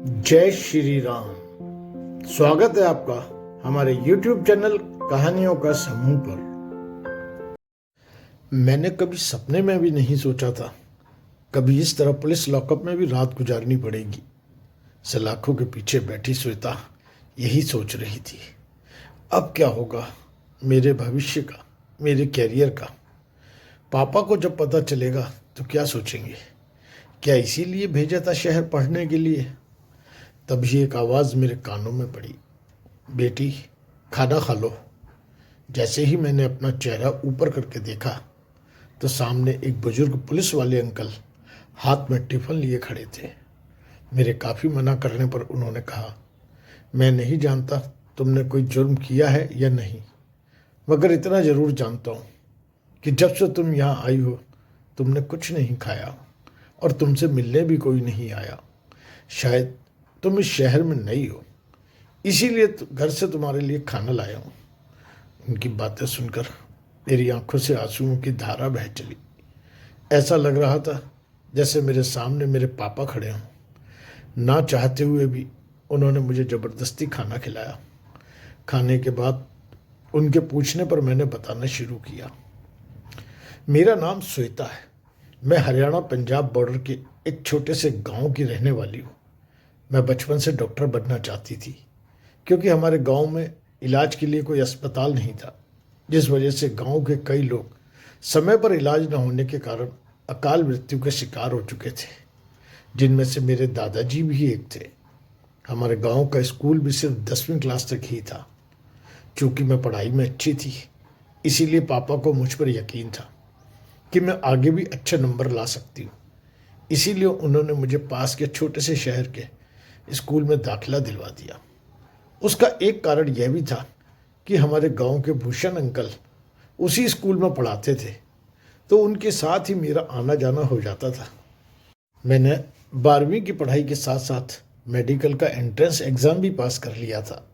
जय श्री राम। स्वागत है आपका हमारे YouTube चैनल कहानियों का समूह पर। मैंने कभी सपने में भी नहीं सोचा था कभी इस तरह पुलिस लॉकअप में भी रात गुजारनी पड़ेगी। सलाखों के पीछे बैठी श्वेता यही सोच रही थी, अब क्या होगा मेरे भविष्य का, मेरे कैरियर का। पापा को जब पता चलेगा तो क्या सोचेंगे, क्या इसीलिए भेजा था शहर पढ़ने के लिए। तभी एक आवाज़ मेरे कानों में पड़ी, बेटी खाना खा लो। जैसे ही मैंने अपना चेहरा ऊपर करके देखा तो सामने एक बुजुर्ग पुलिस वाले अंकल हाथ में टिफ़िन लिए खड़े थे। मेरे काफ़ी मना करने पर उन्होंने कहा, मैं नहीं जानता तुमने कोई जुर्म किया है या नहीं, मगर इतना ज़रूर जानता हूँ कि जब से तुम यहाँ आई हो तुमने कुछ नहीं खाया और तुमसे मिलने भी कोई नहीं आया। शायद तुम इस शहर में नई हो, इसीलिए घर से तुम्हारे लिए खाना लाया हूँ। उनकी बातें सुनकर मेरी आंखों से आंसुओं की धारा बह चली। ऐसा लग रहा था जैसे मेरे सामने मेरे पापा खड़े हों। ना चाहते हुए भी उन्होंने मुझे ज़बरदस्ती खाना खिलाया। खाने के बाद उनके पूछने पर मैंने बताना शुरू किया, मेरा नाम श्वेता है। मैं हरियाणा पंजाब बॉर्डर के एक छोटे से गांव की रहने वाली हूँ। मैं बचपन से डॉक्टर बनना चाहती थी, क्योंकि हमारे गांव में इलाज के लिए कोई अस्पताल नहीं था, जिस वजह से गांव के कई लोग समय पर इलाज न होने के कारण अकाल मृत्यु के शिकार हो चुके थे, जिनमें से मेरे दादाजी भी एक थे। हमारे गांव का स्कूल भी सिर्फ 10वीं क्लास तक ही था। चूँकि मैं पढ़ाई में अच्छी थी, इसीलिए पापा को मुझ पर यकीन था कि मैं आगे भी अच्छे नंबर ला सकती हूँ। इसीलिए उन्होंने मुझे पास के छोटे से शहर के स्कूल में दाखिला दिलवा दिया। उसका एक कारण यह भी था कि हमारे गांव के भूषण अंकल उसी स्कूल में पढ़ाते थे, तो उनके साथ ही मेरा आना जाना हो जाता था। मैंने 12वीं की पढ़ाई के साथ साथ मेडिकल का एंट्रेंस एग्ज़ाम भी पास कर लिया था।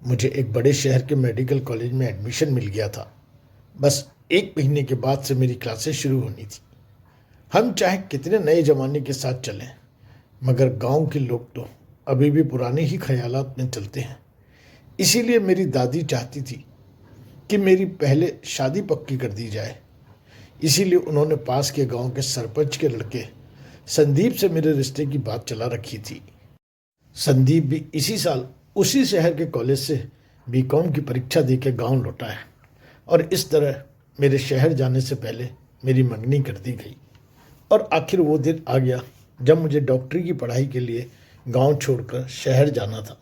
मुझे एक बड़े शहर के मेडिकल कॉलेज में एडमिशन मिल गया था। बस 1 महीने के बाद से मेरी क्लासें शुरू होनी थी। हम चाहे कितने नए ज़माने के साथ चलें, मगर गांव के लोग तो अभी भी पुराने ही ख्यालात में चलते हैं। इसीलिए मेरी दादी चाहती थी कि मेरी पहले शादी पक्की कर दी जाए। इसीलिए उन्होंने पास के गांव के सरपंच के लड़के संदीप से मेरे रिश्ते की बात चला रखी थी। संदीप भी इसी साल उसी शहर के कॉलेज से बीकॉम की परीक्षा दे के गाँव लौटा है, और इस तरह मेरे शहर जाने से पहले मेरी मंगनी कर दी गई। और आखिर वो दिन आ गया जब मुझे डॉक्टरी की पढ़ाई के लिए गांव छोड़कर शहर जाना था।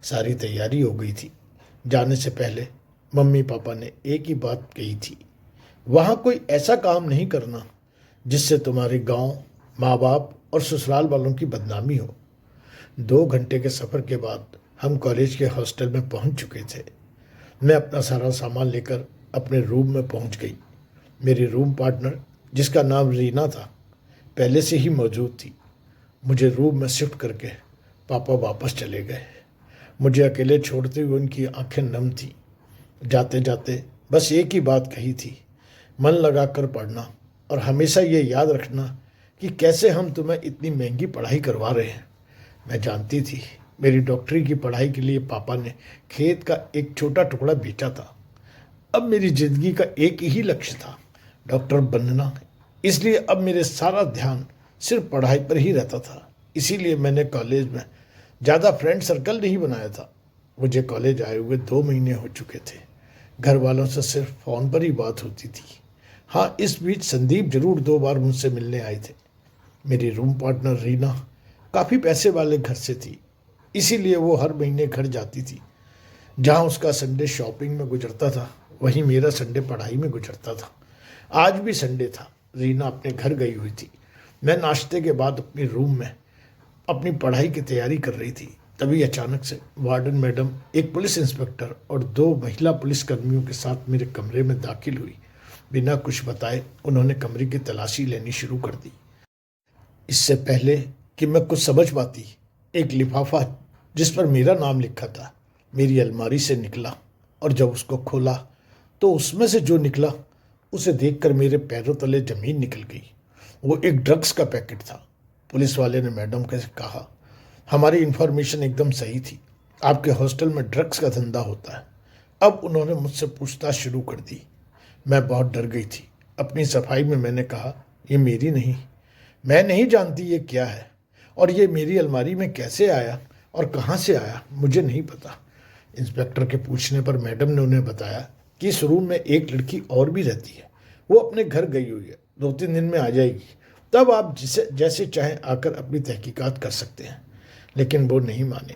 सारी तैयारी हो गई थी। जाने से पहले मम्मी पापा ने एक ही बात कही थी, वहाँ कोई ऐसा काम नहीं करना जिससे तुम्हारे गांव, माँ बाप और ससुराल वालों की बदनामी हो। 2 घंटे के सफ़र के बाद हम कॉलेज के हॉस्टल में पहुँच चुके थे। मैं अपना सारा सामान लेकर अपने रूम में पहुँच गई। मेरी रूम पार्टनर, जिसका नाम रीना था, पहले से ही मौजूद थी। मुझे रूम में शिफ्ट करके पापा वापस चले गए। मुझे अकेले छोड़ते हुए उनकी आंखें नम थी। जाते जाते बस एक ही बात कही थी, मन लगा कर पढ़ना और हमेशा ये याद रखना कि कैसे हम तुम्हें इतनी महंगी पढ़ाई करवा रहे हैं। मैं जानती थी मेरी डॉक्टरी की पढ़ाई के लिए पापा ने खेत का एक छोटा टुकड़ा बेचा था। अब मेरी ज़िंदगी का एक ही लक्ष्य था, डॉक्टर बनना। इसलिए अब मेरे सारा ध्यान सिर्फ पढ़ाई पर ही रहता था। इसीलिए मैंने कॉलेज में ज़्यादा फ्रेंड सर्कल नहीं बनाया था। मुझे कॉलेज आए हुए 2 महीने हो चुके थे। घर वालों से सिर्फ फ़ोन पर ही बात होती थी। हाँ, इस बीच संदीप जरूर 2 बार मुझसे मिलने आए थे। मेरी रूम पार्टनर रीना काफ़ी पैसे वाले घर से थी, इसीलिए वो हर महीने घर जाती थी। जहाँ उसका संडे शॉपिंग में गुजरता था, वहीं मेरा संडे पढ़ाई में गुजरता था। आज भी संडे था। रीना अपने घर गई हुई थी। मैं नाश्ते के बाद अपनी रूम में अपनी पढ़ाई की तैयारी कर रही थी। तभी अचानक से वार्डन मैडम, एक पुलिस इंस्पेक्टर और 2 महिला पुलिसकर्मियों के साथ मेरे कमरे में दाखिल हुई। बिना कुछ बताए उन्होंने कमरे की तलाशी लेनी शुरू कर दी। इससे पहले कि मैं कुछ समझ पाती, एक लिफाफा जिस पर मेरा नाम लिखा था मेरी अलमारी से निकला, और जब उसको खोला तो उसमें से जो निकला उसे देखकर मेरे पैरों तले ज़मीन निकल गई। वो एक ड्रग्स का पैकेट था। पुलिस वाले ने मैडम से कहा, हमारी इन्फॉर्मेशन एकदम सही थी। आपके हॉस्टल में ड्रग्स का धंधा होता है। अब उन्होंने मुझसे पूछताछ शुरू कर दी। मैं बहुत डर गई थी। अपनी सफाई में मैंने कहा, ये मेरी नहीं, मैं नहीं जानती ये क्या है, और ये मेरी अलमारी में कैसे आया और कहाँ से आया मुझे नहीं पता। इंस्पेक्टर के पूछने पर मैडम ने उन्हें बताया कि इस रूम में एक लड़की और भी रहती है, वो अपने घर गई हुई है, 2-3 दिन में आ जाएगी, तब आप जिसे जैसे चाहें आकर अपनी तहकीकात कर सकते हैं। लेकिन वो नहीं माने।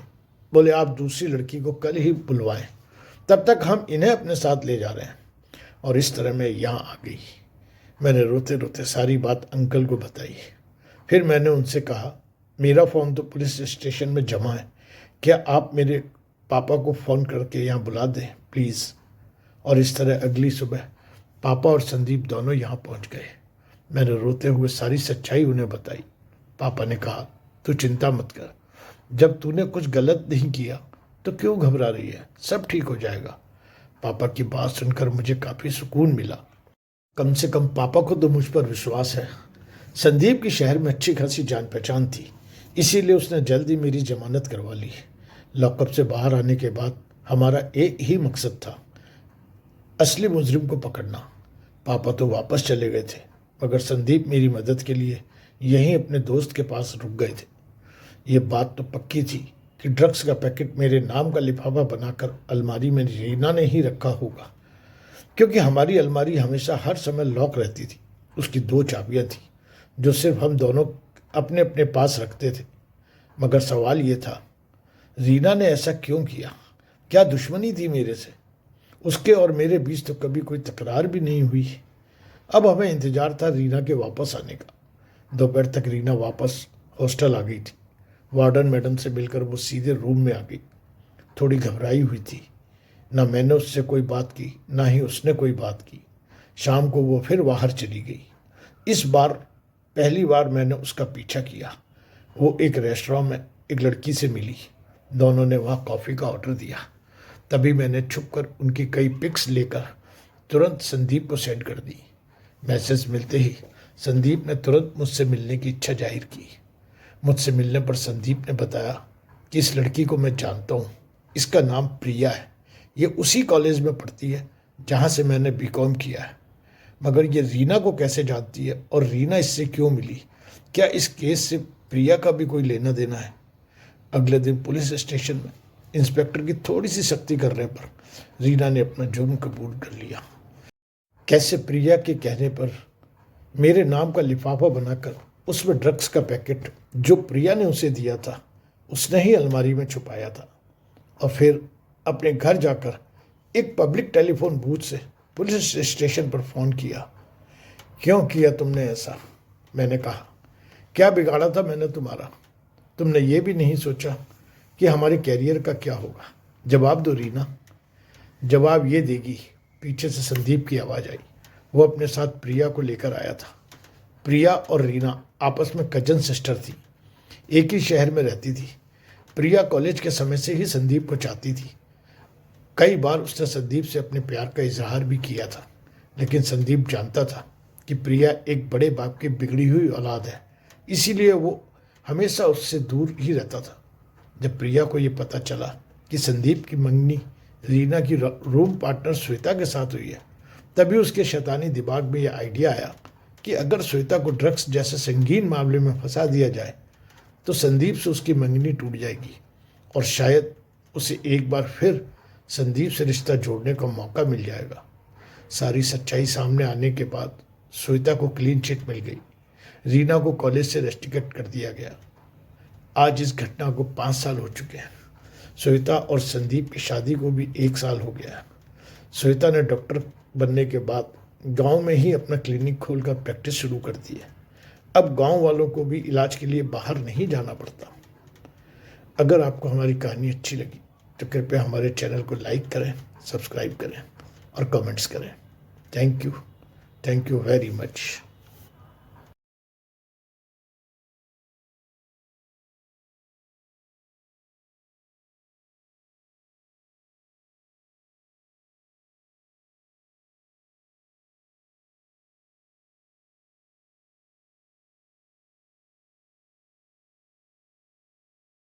बोले, आप दूसरी लड़की को कल ही बुलवाएं, तब तक हम इन्हें अपने साथ ले जा रहे हैं। और इस तरह मैं यहाँ आ गई। मैंने रोते रोते सारी बात अंकल को बताई। फिर मैंने उनसे कहा, मेरा फ़ोन तो पुलिस स्टेशन में जमा है, क्या आप मेरे पापा को फ़ोन करके यहाँ बुला दें प्लीज़। और इस तरह अगली सुबह पापा और संदीप दोनों यहाँ पहुँच गए। मैंने रोते हुए सारी सच्चाई उन्हें बताई। पापा ने कहा, तू चिंता मत कर, जब तूने कुछ गलत नहीं किया तो क्यों घबरा रही है, सब ठीक हो जाएगा। पापा की बात सुनकर मुझे काफ़ी सुकून मिला। कम से कम पापा को तो मुझ पर विश्वास है। संदीप की शहर में अच्छी खासी जान पहचान थी, इसीलिए उसने जल्दी मेरी जमानत करवा ली। लॉकअप से बाहर आने के बाद हमारा एक ही मकसद था, असली मुजरिम को पकड़ना। पापा तो वापस चले गए थे, मगर संदीप मेरी मदद के लिए यहीं अपने दोस्त के पास रुक गए थे। ये बात तो पक्की थी कि ड्रग्स का पैकेट मेरे नाम का लिफाफा बनाकर अलमारी में रीना ने ही रखा होगा, क्योंकि हमारी अलमारी हमेशा हर समय लॉक रहती थी। उसकी 2 चाबियां थी जो सिर्फ हम दोनों अपने अपने पास रखते थे। मगर सवाल ये था, रीना ने ऐसा क्यों किया? क्या दुश्मनी थी मेरे से? उसके और मेरे बीच तो कभी कोई तकरार भी नहीं हुई। अब हमें इंतजार था रीना के वापस आने का। दोपहर तक रीना वापस हॉस्टल आ गई थी। वार्डन मैडम से मिलकर वो सीधे रूम में आ गई। थोड़ी घबराई हुई थी। ना मैंने उससे कोई बात की, ना ही उसने कोई बात की। शाम को वो फिर बाहर चली गई। इस बार पहली बार मैंने उसका पीछा किया। वो एक रेस्टोरेंट में एक लड़की से मिली। दोनों ने वहाँ कॉफ़ी का ऑर्डर दिया। तभी मैंने छुपकर उनकी कई पिक्स लेकर तुरंत संदीप को सेंड कर दी। मैसेज मिलते ही संदीप ने तुरंत मुझसे मिलने की इच्छा जाहिर की। मुझसे मिलने पर संदीप ने बताया कि इस लड़की को मैं जानता हूँ, इसका नाम प्रिया है, ये उसी कॉलेज में पढ़ती है जहाँ से मैंने बीकॉम किया है। मगर ये रीना को कैसे जानती है और रीना इससे क्यों मिली? क्या इस केस से प्रिया का भी कोई लेना देना है? अगले दिन पुलिस स्टेशन में इंस्पेक्टर की थोड़ी सी सख्ती करने पर रीना ने अपना जुर्म कबूल कर लिया। कैसे प्रिया के कहने पर मेरे नाम का लिफाफा बनाकर उसमें ड्रग्स का पैकेट जो प्रिया ने उसे दिया था उसने ही अलमारी में छुपाया था, और फिर अपने घर जाकर एक पब्लिक टेलीफोन बूथ से पुलिस स्टेशन पर फ़ोन किया। क्यों किया तुमने ऐसा? मैंने कहा, क्या बिगाड़ा था मैंने तुम्हारा? तुमने ये भी नहीं सोचा कि हमारे कैरियर का क्या होगा? जवाब दो रीना। जवाब ये देगी। पीछे से संदीप की आवाज़ आई। वो अपने साथ प्रिया को लेकर आया था। प्रिया और रीना आपस में कजन सिस्टर थी, एक ही शहर में रहती थी। प्रिया कॉलेज के समय से ही संदीप को चाहती थी। कई बार उसने संदीप से अपने प्यार का इजहार भी किया था, लेकिन संदीप जानता था कि प्रिया एक बड़े बाप की बिगड़ी हुई औलाद है, इसीलिए वो हमेशा उससे दूर ही रहता था। जब प्रिया को ये पता चला कि संदीप की मंगनी रीना की रूम पार्टनर श्वेता के साथ हुई है, तभी उसके शैतानी दिमाग में यह आइडिया आया कि अगर श्वेता को ड्रग्स जैसे संगीन मामले में फंसा दिया जाए तो संदीप से उसकी मंगनी टूट जाएगी और शायद उसे एक बार फिर संदीप से रिश्ता जोड़ने का मौका मिल जाएगा। सारी सच्चाई सामने आने के बाद श्वेता को क्लीन चिट मिल गई। रीना को कॉलेज से रेस्टिकेट कर दिया गया। आज इस घटना को 5 साल हो चुके हैं। श्वेता और संदीप की शादी को भी 1 साल हो गया है। श्वेता ने डॉक्टर बनने के बाद गांव में ही अपना क्लिनिक खोलकर प्रैक्टिस शुरू कर दी है। अब गांव वालों को भी इलाज के लिए बाहर नहीं जाना पड़ता। अगर आपको हमारी कहानी अच्छी लगी तो कृपया हमारे चैनल को लाइक करें, सब्सक्राइब करें और कमेंट्स करें। Thank you very much.